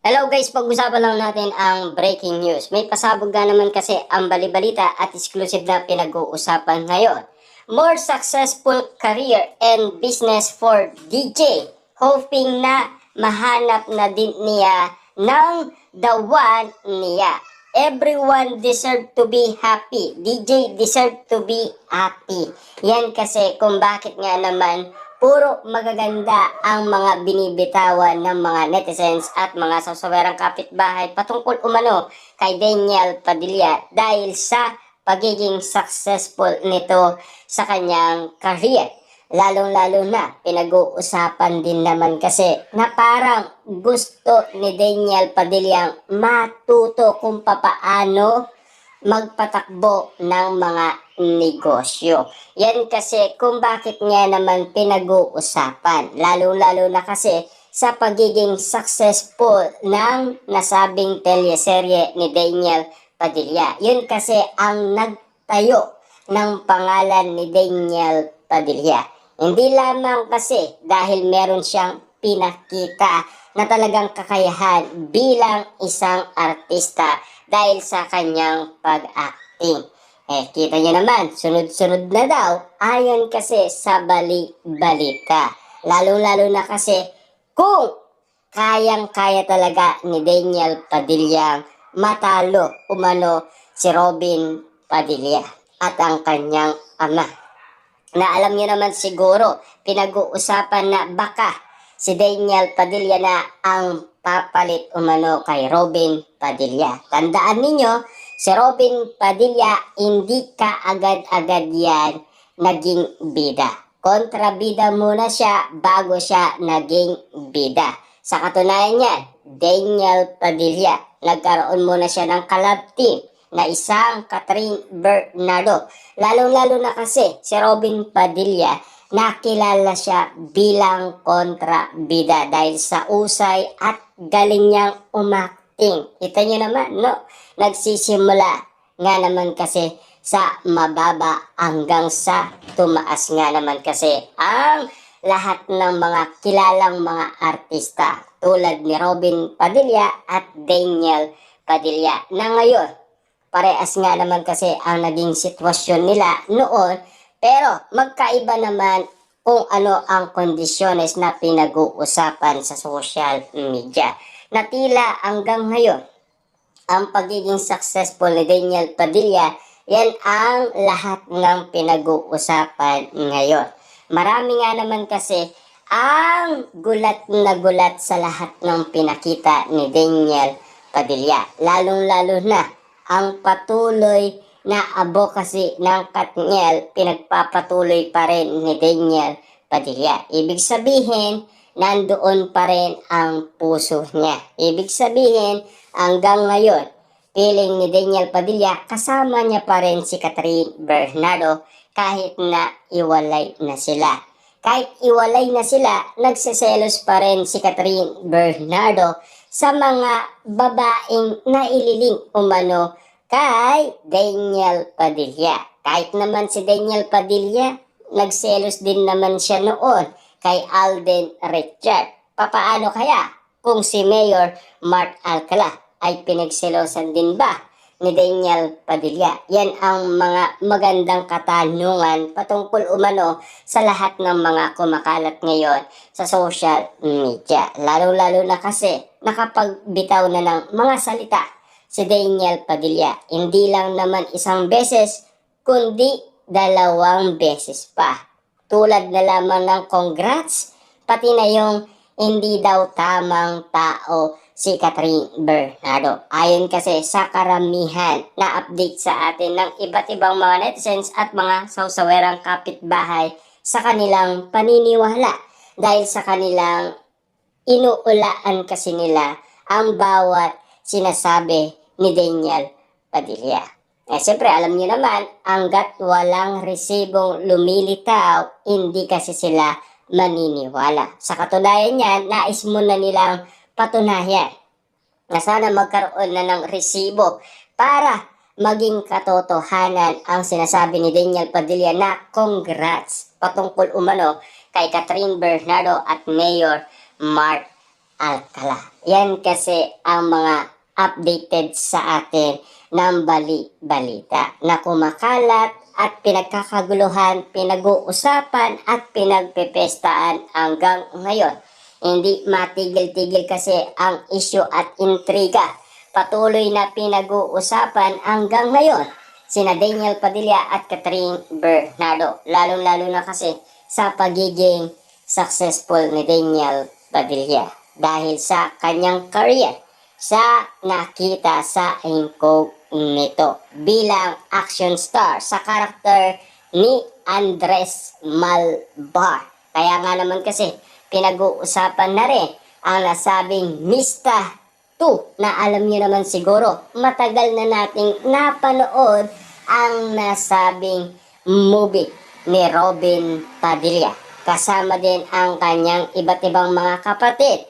Hello guys, pag-usapan lang natin ang breaking news. May pasabog nga naman kasi ang balibalita at exclusive na pinag-uusapan ngayon. More successful career and business for DJ. Hoping na mahanap na din niya ng the one niya. Everyone deserve to be happy. DJ deserve to be happy. Yan kasi kung bakit nga naman puro magaganda ang mga binibitawan ng mga netizens at mga sasawerang kapitbahay patungkol umano kay Daniel Padilla dahil sa pagiging successful nito sa kanyang career. Lalong-lalo na pinag-uusapan din naman kasi na parang gusto ni Daniel Padilla matuto kung papaano magpatakbo ng mga negosyo. Yan kasi kung bakit nga naman pinag-uusapan. Lalo-lalo na kasi sa pagiging successful ng nasabing teleserye ni Daniel Padilla. Yun kasi ang nagtayo ng pangalan ni Daniel Padilla. Hindi lamang kasi dahil meron siyang pinakita na talagang kakayahan bilang isang artista dahil sa kanyang pag-acting. Kita nyo naman, sunod-sunod na daw ayon kasi sa bali-balita. Lalo-lalo na kasi kung kayang-kaya talaga ni Daniel Padilla matalo umano si Robin Padilla at ang kanyang ama. Na alam niyo naman siguro, pinag-uusapan na baka si Daniel Padilla na ang papalit umano kay Robin Padilla. Tandaan ninyo, si Robin Padilla hindi ka agad-agad yan naging bida. Kontrabida muna siya bago siya naging bida. Sa katunayan niyan, Daniel Padilla, nagkaroon muna siya ng collab team na isang Catherine Bernardo. Lalong-lalo na kasi si Robin Padilla nakilala siya bilang kontrabida dahil sa usay at galing niyang umakting. Kita niyo naman, no? Nagsisimula nga naman kasi sa mababa hanggang sa tumaas nga naman kasi ang lahat ng mga kilalang mga artista tulad ni Robin Padilla at Daniel Padilla na ngayon parehas nga naman kasi ang naging sitwasyon nila noon, pero magkaiba naman kung ano ang kondisyones na pinag-uusapan sa social media. Na tila hanggang ngayon, ang pagiging successful ni Daniel Padilla, yan ang lahat ng pinag-uusapan ngayon. Marami nga naman kasi ang gulat na gulat sa lahat ng pinakita ni Daniel Padilla. Lalong-lalo na ang patuloy na advocacy ng Katniel, pinagpapatuloy pa rin ni Daniel Padilla. Ibig sabihin, nandoon pa rin ang puso niya. Ibig sabihin, hanggang ngayon, feeling ni Daniel Padilla, kasama niya pa rin si Catherine Bernardo kahit na iwalay na sila. Kahit iwalay na sila, nagsiselos pa rin si Catherine Bernardo sa mga babaeng naililing umano kay Daniel Padilla. Kahit naman si Daniel Padilla, nagselos din naman siya noon kay Alden Richard. Papaano kaya kung si Mayor Mark Alcala ay pinagselosan din ba ni Daniel Padilla? Yan ang mga magandang katanungan patungkol umano sa lahat ng mga kumakalat ngayon sa social media. Lalo-lalo na kasi nakapagbitaw na ng mga salita si Daniel Padilla. Hindi lang naman isang beses, kundi 2 beses pa. Tulad na lamang ng congrats, pati na yung hindi daw tamang tao si Catherine Bernardo. Ayon kasi sa karamihan na update sa atin ng iba't ibang mga netizens at mga sausawerang kapitbahay sa kanilang paniniwala dahil sa kanilang inuulaan kasi nila ang bawat sinasabi ni Daniel Padilla. Siyempre, alam niyo naman, hanggat walang resibong lumilitaw, hindi kasi sila maniniwala. Sa katunayan niyan, nais muna nilang patunayan na sana magkaroon na ng resibo para maging katotohanan ang sinasabi ni Daniel Padilla na congrats patungkol umano kay Catherine Bernardo at Mayor Mark Alcala. Yan kasi ang mga updated sa atin ng balita na kumakalat at pinagkakaguluhan, pinag-uusapan at pinagpepestaan hanggang ngayon. Hindi matigil-tigil kasi ang isyu at intriga. Patuloy na pinag-uusapan hanggang ngayon sina Daniel Padilla at Catherine Bernardo. Lalong-lalo na kasi sa pagiging successful ni Daniel Padilla dahil sa kanyang career sa nakita sa Incognito bilang action star sa karakter ni Andres Malvar. Kaya nga naman kasi pinag-uusapan na rin ang nasabing Mista 2 na alam niyo naman siguro matagal na nating napanood ang nasabing movie ni Robin Padilla. Kasama din ang kanyang iba't ibang mga kapatid.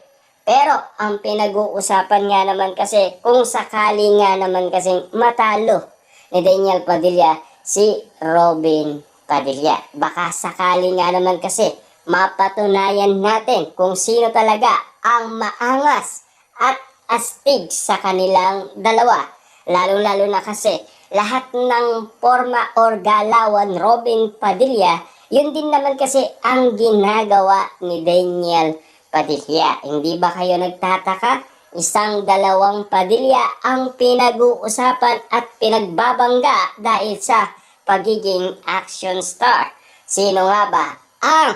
Pero ang pinag-uusapan nga naman kasi kung sakali nga naman kasing matalo ni Daniel Padilla si Robin Padilla. Baka sakali nga naman kasi mapatunayan natin kung sino talaga ang maangas at astig sa kanilang dalawa. Lalo-lalo na kasi lahat ng forma or galawan Robin Padilla, yun din naman kasi ang ginagawa ni Daniel Padilla. Hindi ba kayo nagtataka? Isang dalawang Padilla ang pinag-uusapan at pinagbabangga dahil sa pagiging action star. Sino nga ba ang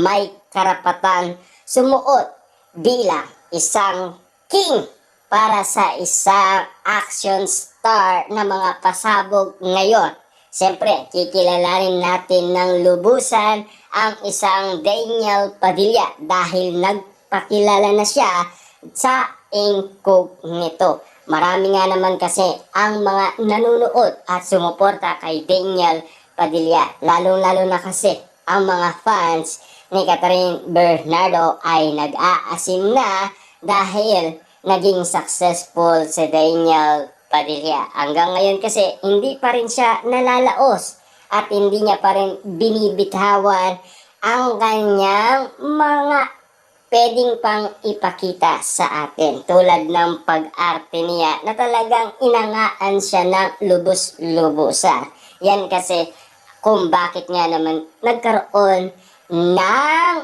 may karapatan sumuot bilang isang king para sa isang action star na mga pasabog ngayon? Siyempre, kikilalanin natin ng lubusan ang isang Daniel Padilla dahil nagpakilala na siya sa Incognito. Marami nga naman kasi ang mga nanunood at sumuporta kay Daniel Padilla. Lalong-lalo na kasi ang mga fans ni Catherine Bernardo ay nag-aasim na dahil naging successful si Daniel Padilla. Hanggang ngayon kasi hindi pa rin siya nalalaos at hindi niya pa rin binibitawan ang kanyang mga pwedeng pang ipakita sa atin. Tulad ng pag-arte niya na talagang inangaan siya ng lubos-lubusan. Yan kasi kung bakit nga naman nagkaroon ng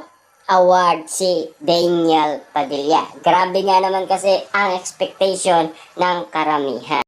award si Daniel Padilla. Grabe nga naman kasi ang expectation ng karamihan.